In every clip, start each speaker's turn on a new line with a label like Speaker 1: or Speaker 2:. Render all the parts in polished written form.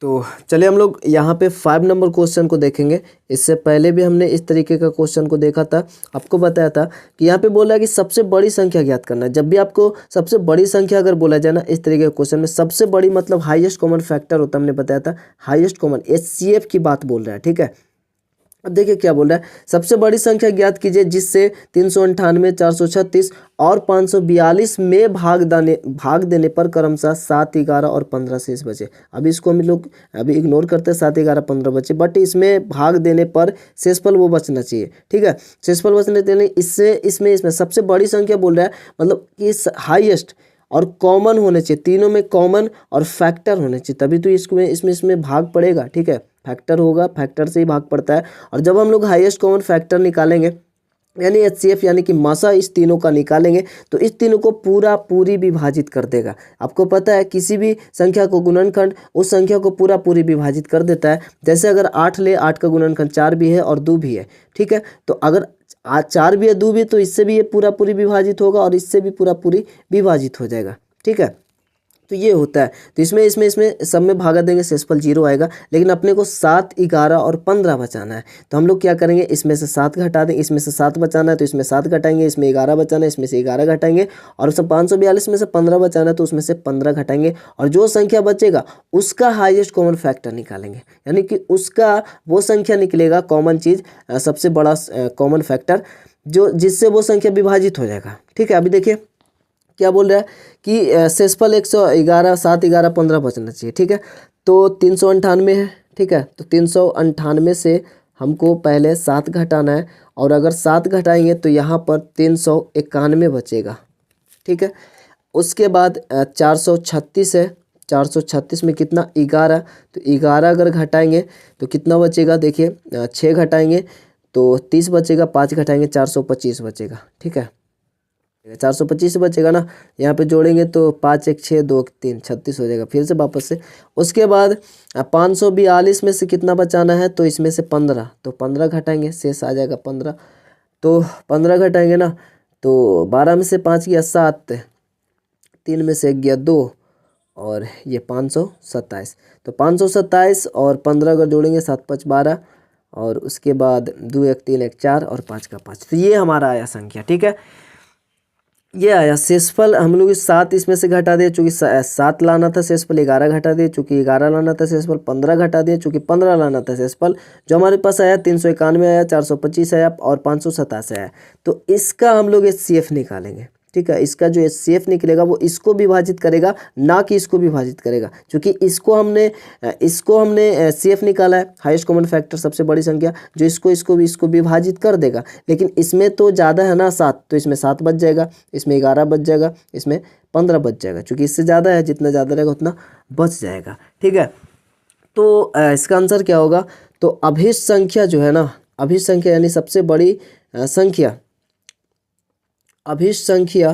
Speaker 1: तो चलिए हम लोग यहाँ पे 5 नंबर क्वेश्चन को देखेंगे। इससे पहले भी हमने इस तरीके का क्वेश्चन को देखा था, आपको बताया था कि यहाँ पे बोला है कि सबसे बड़ी संख्या ज्ञात करना है। जब भी आपको सबसे बड़ी संख्या अगर बोला जाए ना इस तरीके के क्वेश्चन में, सबसे बड़ी मतलब हाईएस्ट कॉमन फैक्टर होता है, हमने बताया था हाईएस्ट कॉमन HCF की बात बोल रहा है, ठीक है। अब देखिए क्या बोल रहा है, सबसे बड़ी संख्या ज्ञात कीजिए जिससे 398, 436 और 542 में भाग देने पर क्रमशः 7, 11 और 15 शेष बचे। अभी इसको हम लोग अभी इग्नोर करते हैं, 7, 11, 15 बचे, बट इसमें भाग देने पर शेषफल वो बचना चाहिए, ठीक है। शेषफल बचने देने इससे इसमें सबसे बड़ी संख्या बोल रहा है, मतलब कि हाईएस्ट और कॉमन होने चाहिए, तीनों में कॉमन और फैक्टर होने चाहिए, तभी तो इसमें भाग पड़ेगा, ठीक है। फैक्टर होगा, फैक्टर से ही भाग पड़ता है। और जब हम लोग हाईएस्ट कॉमन फैक्टर निकालेंगे यानी HCF यानी कि मासा इस तीनों का निकालेंगे तो इस तीनों को पूरी विभाजित कर देगा। आपको पता है किसी भी संख्या को गुणनखंड उस संख्या को पूरी विभाजित कर देता है। जैसे अगर 8 ले, 8 का गुणनखंड 4 भी है और 2 भी है, ठीक है। तो अगर 4 भी है, 2 भी, तो इससे भी ये पूरी विभाजित होगा और इससे भी पूरी विभाजित हो जाएगा, ठीक है। तो ये होता है। तो इसमें सब में भागा देंगे, शेषफल 0 आएगा। लेकिन अपने को 7, 11 और 15 बचाना है, तो हम लोग क्या करेंगे, इसमें से 7 घटा दें, इसमें से 7 बचाना है तो इसमें 7 घटाएंगे, इसमें 11 बचाना है, इसमें से 11 घटाएंगे, और सब 542 में से 15 बचाना है तो उसमें से 15 घटाएंगे, और जो संख्या बचेगा उसका हाईएस्ट कॉमन फैक्टर निकालेंगे। यानी कि उसका वो संख्या निकलेगा, कॉमन चीज़, सबसे बड़ा कॉमन फैक्टर जो जिससे वो संख्या विभाजित हो जाएगा, ठीक है। अभी देखिए क्या बोल रहा है कि शेषफल 111, 7, 11, 15 बचना चाहिए, ठीक है। तो 398 है, ठीक है। तो 398 से हमको पहले 7 घटाना है, और अगर 7 घटाएंगे तो यहाँ पर 391 बचेगा, ठीक है। उसके बाद 436 है, 436 में कितना, 11, तो 11 अगर घटाएंगे तो कितना बचेगा, देखिए 6 घटाएंगे तो 30 बचेगा, 5 घटाएंगे 425 बचेगा, ठीक है। 425 बचेगा ना, यहाँ पे जोड़ेंगे तो 5, 1, 6, 2, 3, 36 हो जाएगा। फिर से वापस से उसके बाद 542 में से कितना बचाना है, तो इसमें से 15, तो 15 घटाएंगे, शेष आ जाएगा 15। तो 15 घटाएंगे ना, तो 12 में से 5 गया 7, 3 में से 1 गया 2, और ये 527। तो 527 और 15 अगर जोड़ेंगे 7, 5, 12, और उसके बाद 2, 1, 3, 1, 4 और 5 का 5, तो ये हमारा आया संख्या, ठीक है। ये आया शेषफल। हम लोग 7 इसमें से घटा दिए, चूँकि 7 लाना था, शेषफल 11 घटा दिए, चूँकि 11 लाना था, शेषफल 15 घटा दिए, चूँकि 15 लाना था, शेषफल जो हमारे पास आया 391 आया, 425 आया और 527 आया। तो इसका हम लोग HCF निकालेंगे, ठीक है। इसका जो HCF निकलेगा वो इसको विभाजित करेगा, ना कि इसको विभाजित करेगा, क्योंकि इसको हमने HCF निकाला है, हाईएस्ट कॉमन फैक्टर, सबसे बड़ी संख्या, जो इसको विभाजित कर देगा। लेकिन इसमें तो ज़्यादा है ना 7, तो इसमें 7 बच जाएगा, इसमें 11 बच जाएगा, इसमें 15 बच जाएगा, क्योंकि इससे ज़्यादा है, जितना ज़्यादा रहेगा उतना बच जाएगा, ठीक है। तो इसका आंसर क्या होगा, तो अभिष्ट संख्या जो है ना, अभिष्ट संख्या यानी सबसे बड़ी संख्या, अभिष्ट संख्या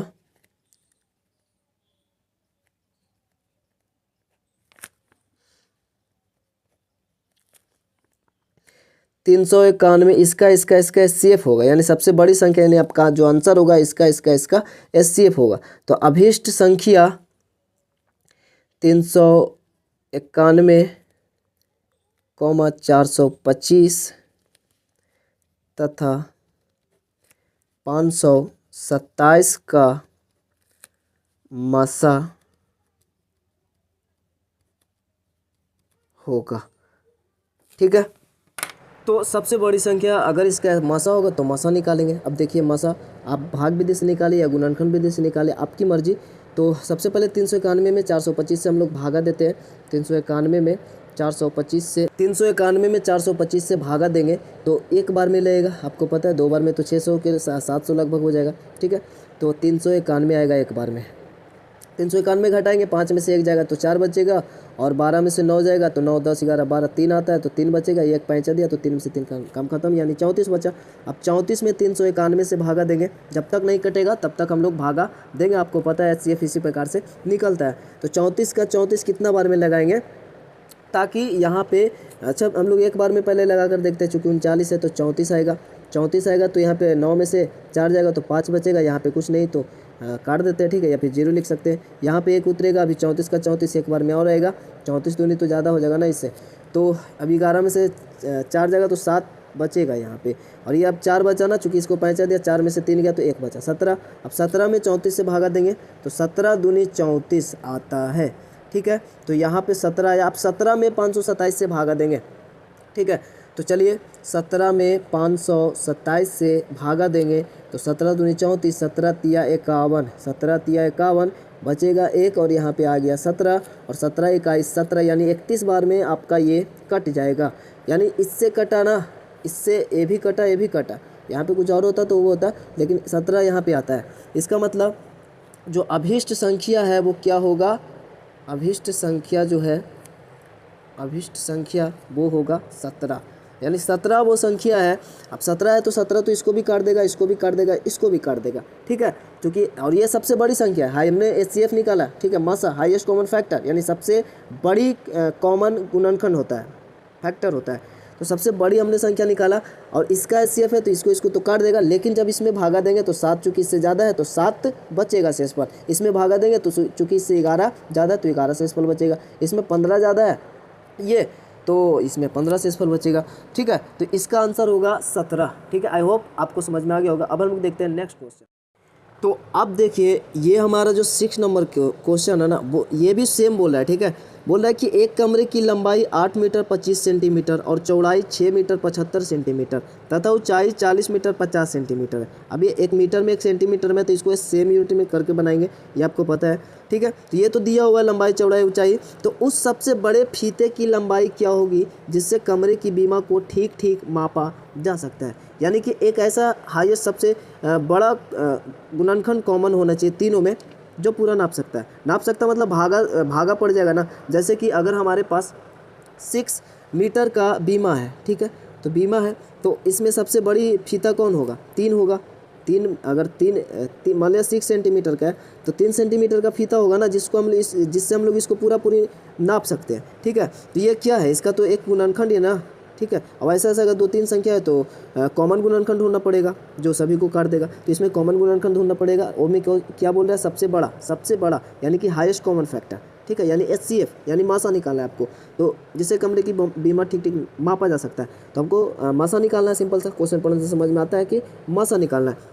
Speaker 1: तीन सौ इक्यानवे, इसका HCF होगा, यानी सबसे बड़ी संख्या, यानी आपका जो आंसर होगा इसका HCF होगा। तो अभिष्ट संख्या 391, 425 तथा 527 का मासा होगा, ठीक है। तो सबसे बड़ी संख्या अगर इसका मासा होगा तो मासा निकालेंगे। अब देखिए मासा आप भाग विधि से निकालें या गुणनखंड विधि से निकालें, आपकी मर्जी। तो सबसे पहले 391 में 425 से हम लोग भागा देते हैं। 391 में 425 से भागा देंगे तो एक बार में लगेगा, आपको पता है 2 बार में तो 600 के 700 लगभग हो जाएगा, ठीक है। तो 391 आएगा एक बार में। 391 घटाएंगे, 5 में से 1 जाएगा तो 4 बचेगा, और 12 में से 9 जाएगा तो 9, 10, 11, 12, 3 आता है तो 3 बचेगा, 1 पैंचा दिया तो 3 में से 3 काम खत्म, यानी 34 बचा। अब 34 में 391 से भागा देंगे, जब तक नहीं कटेगा तब तक हम लोग भागा देंगे। आपको पता है HCF इसी प्रकार से निकलता है। तो 34 का 34 कितना बार में लगाएंगे, ताकि यहाँ पे अच्छा हम लोग एक बार में पहले लगा कर देखते हैं, चूँकि 39 है तो 34 आएगा। 34 आएगा तो यहाँ पे 9 में से 4 जाएगा तो 5 बचेगा, यहाँ पे कुछ नहीं तो काट देते हैं, ठीक है, या फिर 0 लिख सकते हैं। यहाँ पे 1 उतरेगा, अभी 34 का 34 एक बार में और रहेगा, 34 दूनी तो ज़्यादा हो जाएगा ना इससे, तो अभी 11 में से 4 जाएगा तो 7 बचेगा यहाँ पे, और ये अब 4 बचा ना, चूँकि इसको पैंचा दिया, 4 में से 3 गया तो 1 बचा, 17। अब 17 में 34 से भागा देंगे तो 17 दूनी 34 आता है, ठीक है। तो यहाँ पे 17 आया, आप 17 में 527 से भागा देंगे, ठीक है। तो चलिए 17 में 527 से भागा देंगे तो 17 दूनी 34, 17 तिया 51, 17 तिया 51, बचेगा 1 और यहाँ पे आ गया 17, और 17 21 17, यानी 31 बार में आपका ये कट जाएगा। यानी इससे कटा ना, इससे ये भी कटा, ये भी कटा, यहाँ पे कुछ और होता तो वो होता, लेकिन 17 यहाँ पे आता है। इसका मतलब जो अभीष्ट संख्या है वो क्या होगा, अभीष्ट संख्या जो है, अभीष्ट संख्या वो होगा 17, यानी 17 वो संख्या है। अब 17 है तो 17 तो इसको भी काट देगा, इसको भी काट देगा, इसको भी काट देगा, ठीक है, क्योंकि और ये सबसे बड़ी संख्या है, हमने HCF निकाला, ठीक है, मासा हाईएस्ट कॉमन फैक्टर, यानी सबसे बड़ी कॉमन गुणनखंड होता है, फैक्टर होता है, तो सबसे बड़ी हमने संख्या निकाला, और इसका HCF है तो इसको तो काट देगा, लेकिन जब इसमें भागा देंगे तो 7 चूँकि इससे ज़्यादा है तो 7 बचेगा शेषफल, इसमें भागा देंगे तो चूँकि इससे 11 ज़्यादा तो 11 शेषफल बचेगा, इसमें 15 ज़्यादा है ये, तो इसमें 15 शेषफल बचेगा, ठीक है। तो इसका आंसर होगा 17, ठीक है। आई होप आपको समझ में आ गया होगा। अब हम लोग देखते हैं नेक्स्ट क्वेश्चन। तो अब देखिए ये हमारा जो 6 नंबर क्वेश्चन है ना, वो ये भी सेम बोल रहा है, ठीक है, बोल रहा है कि एक कमरे की लंबाई 8 मीटर 25 सेंटीमीटर और चौड़ाई 6 मीटर 75 सेंटीमीटर तथा ऊंचाई 40 मीटर 50 सेंटीमीटर है। अब ये 1 मीटर में 1 सेंटीमीटर में, तो इसको सेम यूनिट में करके बनाएंगे, ये आपको पता है, ठीक है। तो ये तो दिया हुआ है लंबाई चौड़ाई ऊंचाई, तो उस सबसे बड़े फीते की लंबाई क्या होगी जिससे कमरे की बीमा को ठीक ठीक मापा जा सकता है। यानी कि एक ऐसा हाईएस्ट सबसे बड़ा गुणनखंड कॉमन होना चाहिए तीनों में जो पूरा नाप सकता है। नाप सकता मतलब भागा पड़ जाएगा ना, जैसे कि अगर हमारे पास 6 मीटर का बीमा है, ठीक है, तो बीमा है तो इसमें सबसे बड़ी फीता कौन होगा, 3 होगा। 3 अगर 3 मान लिया 6 सेंटीमीटर का है तो 3 सेंटीमीटर का फीता होगा ना, जिससे हम लोग इसको पूरी नाप सकते हैं, ठीक है। तो ये क्या है, इसका तो एक गुणनखंड है ना, ठीक है। अब ऐसा अगर 2-3 संख्या है तो कॉमन गुणनखंड ढूंढना पड़ेगा जो सभी को काट देगा, तो इसमें कॉमन गुणनखंड ढूंढना पड़ेगा। और में क्या बोल रहा है, सबसे बड़ा यानी कि हाईएस्ट कॉमन फैक्टर, ठीक है, यानी HCF यानी मासा निकालना है आपको, तो जिससे कमरे की बीमा ठीक ठीक मापा जा सकता है। तो हमको मासा निकालना है, सिंपल सा क्वेश्चन पढ़ने से समझ में आता है कि मासा निकालना है।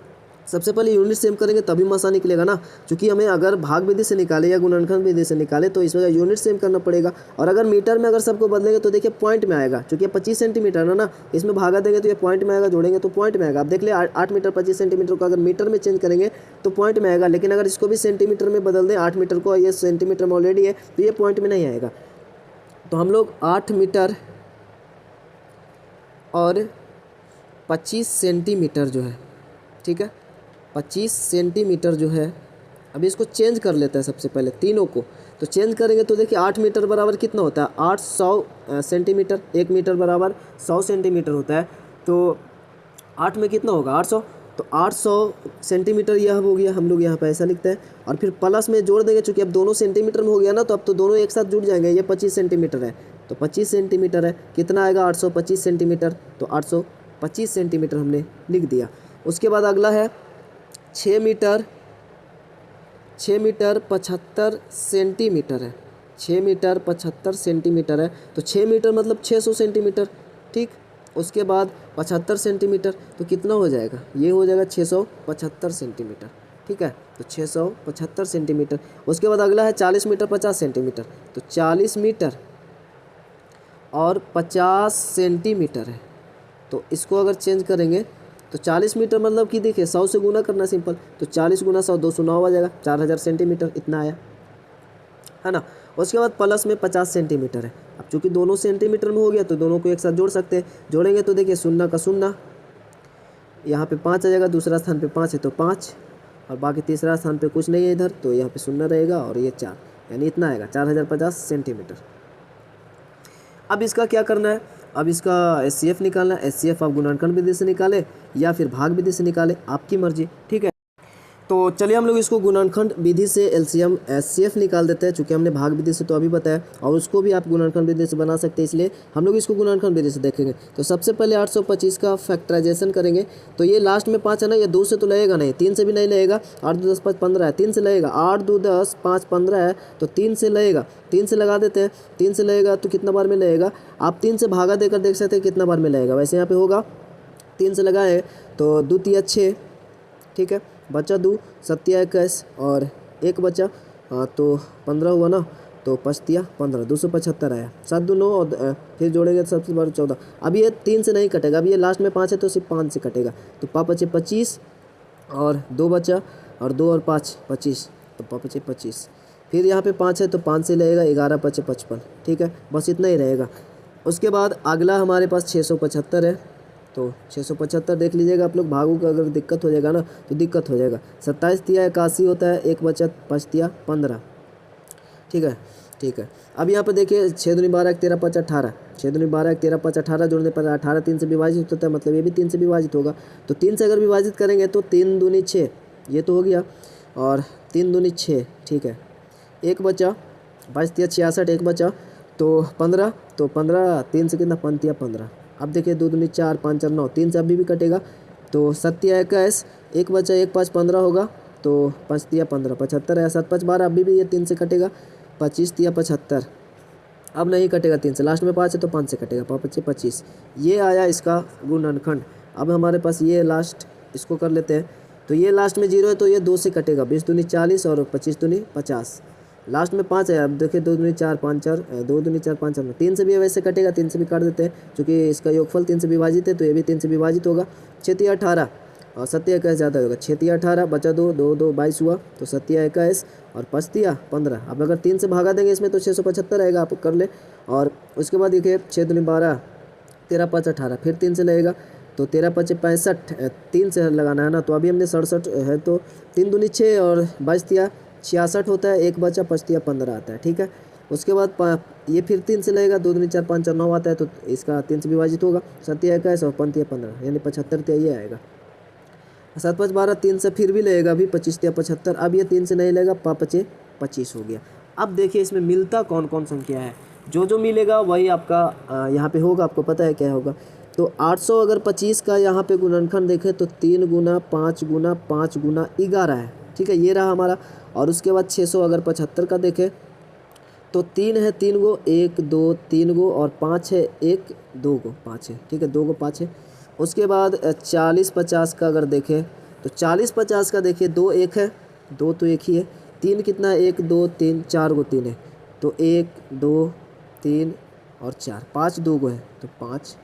Speaker 1: सबसे पहले यूनिट सेम करेंगे तभी मासा निकलेगा ना, क्योंकि हमें अगर भाग विधि से निकाले या गुणनखंड विधि से निकाले तो इसमें यूनिट सेम करना पड़ेगा। और अगर मीटर में अगर सबको बदलेंगे तो देखिए पॉइंट में आएगा, क्योंकि 25 सेंटीमीटर है ना, इसमें भागा देंगे तो ये पॉइंट में आएगा, जोड़ेंगे तो पॉइंट में आएगा। आप देख ले 8 मीटर 25 सेंटीमीटर को अगर मीटर में चेंज करेंगे तो पॉइंट में आएगा, लेकिन अगर इसको भी सेंटीमीटर में बदल दें, 8 मीटर को, ये सेंटीमीटर में ऑलरेडी है तो ये पॉइंट में नहीं आएगा। तो हम लोग 8 मीटर और 25 सेंटीमीटर जो है, ठीक है, 25 सेंटीमीटर जो है, अभी इसको चेंज कर लेते हैं सबसे पहले तीनों को। तो चेंज करेंगे तो देखिए 8 मीटर बराबर कितना होता है, 800 सेंटीमीटर, 1 मीटर बराबर 100 सेंटीमीटर होता है, तो 8 में कितना होगा 800, तो 800 सेंटीमीटर यह हो गया, हम लोग यहाँ पे ऐसा लिखते हैं। और फिर प्लस में जोड़ देंगे, चूँकि अब दोनों सेंटीमीटर में हो गया ना, तो अब तो दोनों एक साथ जुड़ जाएंगे। ये 25 सेंटीमीटर है तो 25 सेंटीमीटर है, कितना आएगा 825 सेंटीमीटर, तो 825 सेंटीमीटर हमने लिख दिया। उसके बाद अगला है 6 मीटर 75 सेंटीमीटर है, 6 मीटर 75 सेंटीमीटर है, तो 6 मीटर मतलब 600 सेंटीमीटर, ठीक। उसके बाद 75 सेंटीमीटर तो कितना हो जाएगा, ये हो जाएगा 675 सेंटीमीटर, ठीक है, तो 675 सेंटीमीटर। उसके बाद अगला है 40 मीटर 50 सेंटीमीटर, तो 40 मीटर और 50 सेंटीमीटर है, तो इसको अगर चेंज करेंगे तो 40 मीटर मतलब कि देखिए 100 से गुना करना सिंपल, तो 40 गुना 100 209 आ जाएगा, 4000 सेंटीमीटर इतना आया, है ना। उसके बाद प्लस में 50 सेंटीमीटर है। अब चूँकि दोनों सेंटीमीटर में हो गया तो दोनों को एक साथ जोड़ सकते हैं, जोड़ेंगे तो देखिए 0 का 0, यहाँ पे 5 आ जाएगा, दूसरा स्थान पे 5 है तो 5, और बाकी तीसरा स्थान पे कुछ नहीं है इधर, तो यहाँ पे 0 रहेगा और ये 4, यानी इतना आएगा 4050 सेंटीमीटर। अब इसका क्या करना है, अब इसका HCF निकालना है। HCF आप गुणनखंड विधि से निकाले या फिर भाग विधि से निकाले, आपकी मर्जी, ठीक है। तो चलिए हम लोग इसको गुणनखंड विधि से एलसीएम एचसीएफ निकाल देते हैं, चूँकि हमने भाग विधि से तो अभी बताया और उसको भी आप गुणनखंड विधि से बना सकते हैं, इसलिए हम लोग इसको गुणनखंड विधि से देखेंगे। तो सबसे पहले 825 का फैक्टराइजेशन करेंगे। तो ये लास्ट में 5 है ना, ये 2 से तो लगेगा नहीं, 3 से भी नहीं लगेगा। 8 2 10 5 15 है, 3 से लगेगा। 8 2 10 5 15 है तो 3 से लगेगा, 3 से लगा देते हैं। 3 से लगेगा तो कितना बार में लगेगा, आप 3 से भागा देकर देख सकते हैं कितना बार में लगेगा। वैसे यहाँ पे होगा 3 से लगाए तो 2 3 6, ठीक है, बचा 2 7 21 और 1 बचा, तो 15 हुआ ना, तो 5 तिया 15, 275 आया। 7 2 9 और फिर जोड़ेंगे तो सबसे बड़ा 14। अब ये 3 से नहीं कटेगा, अब ये लास्ट में 5 है तो सिर्फ 5 से कटेगा। तो पा बचे 25 और 2 बचा और 2 और 5 25, तो पा बचे 25। फिर यहाँ पे 5 है तो 5 से लगेगा, 11 बचे 55, ठीक है, बस इतना ही रहेगा। उसके बाद अगला हमारे पास 675 है, तो 675 देख लीजिएगा आप लोग। भागों का अगर दिक्कत हो जाएगा ना तो दिक्कत हो जाएगा। 27 तिया 81 होता है, 1 बचा 5 तिया 15, ठीक है, ठीक है। अब यहाँ पर देखिए 6 दूनी 12 13 5 18, 6 दूनी 12 13 5 18 जोड़ने पर 18 3 से विभाजित होता है, मतलब ये भी 3 से विभाजित होगा। तो 3 से अगर विभाजित करेंगे तो 3 दूनी 6, ये तो हो गया, और 3 दूनी 6, ठीक है। 1 बचा 22 तिया 66, 1 बचा तो 15, तो 15 3 से कितना 5 तिया 15। अब देखिए 2 दूनी 4 5 4 9, 3 से अभी भी कटेगा तो 7 तिया 21, 1 बचा 1 5 15 होगा, तो 5 तिया 15 75 है। 7 5 12, अभी भी ये 3 से कटेगा, 25 तिया 75। अब नहीं कटेगा 3 से, लास्ट में 5 है तो 5 से कटेगा, 5 बचे 25। ये आया इसका गुणनखंड। अब हमारे पास ये लास्ट, इसको कर लेते हैं। तो ये लास्ट में 0 है तो ये 2 से कटेगा, 20 दूनी 40 और 25 दूनी 50। लास्ट में 5 है, अब देखिए 2 दूनी 4 5 4, 2 दूनी 4 5 4, 3 से भी वैसे कटेगा, 3 से भी काट देते हैं क्योंकि इसका योगफल 3 से विभाजित है, तो ये भी 3 से विभाजित होगा। 6 तिया 18 और 7 तिया 21 ज़्यादा होगा। 6 तिया 18 बचा 2 2 2 22 हुआ, तो 7 तिया 21 और 5 तिया 15। अब अगर 3 से भागा देंगे इसमें तो 675 आएगा, आप कर ले। और उसके बाद देखिए 6 दूनी 12 13 5 18, फिर 3 से लगेगा तो 13 5 65, 3 से लगाना है ना, तो अभी हमने 67 है तो 3 दूनी 6 और 22 तिया 66 होता है, 1 बचा 5 तिया 15 आता है, ठीक है। उसके बाद ये फिर 3 से लगेगा, 2 दूनी 4 5 4 9 आता है, तो इसका 3 से विभाजित होगा, 7 तिया 21 और 5 तिया 15, यानी 75 तिया ये आएगा। 7 5 12, 3 से फिर भी लगेगा अभी 25 तिया 75। अब ये 3 से नहीं लगेगा, 5 5 25 हो गया। अब देखिए इसमें मिलता कौन कौन संख्या है, जो मिलेगा वही आपका यहाँ पे होगा, आपको पता है क्या होगा। तो 800 अगर 25 का यहाँ पे गुणनखंड देखें तो 3 गुना 5 गुना 5 गुना 11 है, ठीक है, ये रहा हमारा। और उसके बाद 600 अगर 75 का देखें तो 3 है 3 गो, 1 2 3 गो, और 5 है 1 2 गो 5 है, ठीक है, 2 गो 5 है। उसके बाद 40 50 का अगर देखें तो 40 50 का देखिए 2 1 है, 2 तो 1 ही है। 3 कितना है, 1 2 3 4 गो 3 है, तो 1 2 3 और 4, 5 2 गो है तो 5।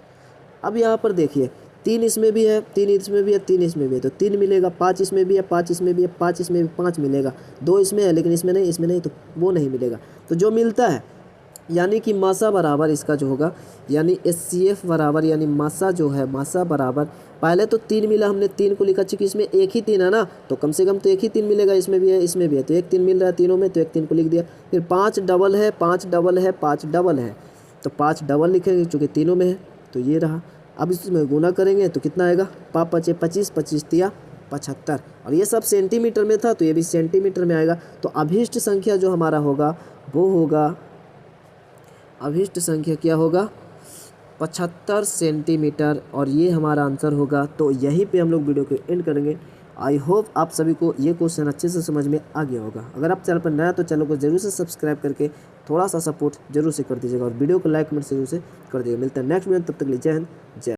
Speaker 1: अब यहाँ पर देखिए 3 इसमें भी है, 3 इसमें भी है, 3 इसमें भी है, तो 3 मिलेगा। 5 इसमें भी है, 5 इसमें भी है, 5 इसमें भी 5 मिलेगा। 2 इसमें है लेकिन इसमें नहीं, तो वो नहीं मिलेगा। तो जो मिलता है यानी कि मासा बराबर इसका जो होगा, यानी HCF बराबर, यानी मासा जो है मासा बराबर, पहले तो 3 मिला, हमने 3 को लिखा, चूँकि इसमें एक ही 3 है ना, तो कम से कम तो एक ही 3 मिलेगा, इसमें भी है इसमें भी है, तो एक 3 मिल रहा है तीनों में, तो एक 3 को लिख दिया। फिर 5 डबल है, 5 डबल है, 5 डबल है, तो 5 डबल लिखेंगे चूँकि तीनों में है, तो ये रहा। अब इसमें गुना करेंगे तो कितना आएगा, 5 5 25, 25 तिया 75, और ये सब सेंटीमीटर में था तो ये भी सेंटीमीटर में आएगा। तो अभीष्ट संख्या जो हमारा होगा वो होगा, अभीष्ट संख्या क्या होगा, 75 सेंटीमीटर, और ये हमारा आंसर होगा। तो यहीं पे हम लोग वीडियो को एंड करेंगे। आई होप आप सभी को ये क्वेश्चन अच्छे से समझ में आ गया होगा। अगर आप चैनल पर नया तो चैनल को जरूर से सब्सक्राइब करके थोड़ा सा सपोर्ट जरूर से कर दीजिएगा, और वीडियो को लाइक कमेंट जरूर से कर दीजिएगा। मिलते हैं नेक्स्ट वीडियो, तब तक के लिए जय हिंद जय।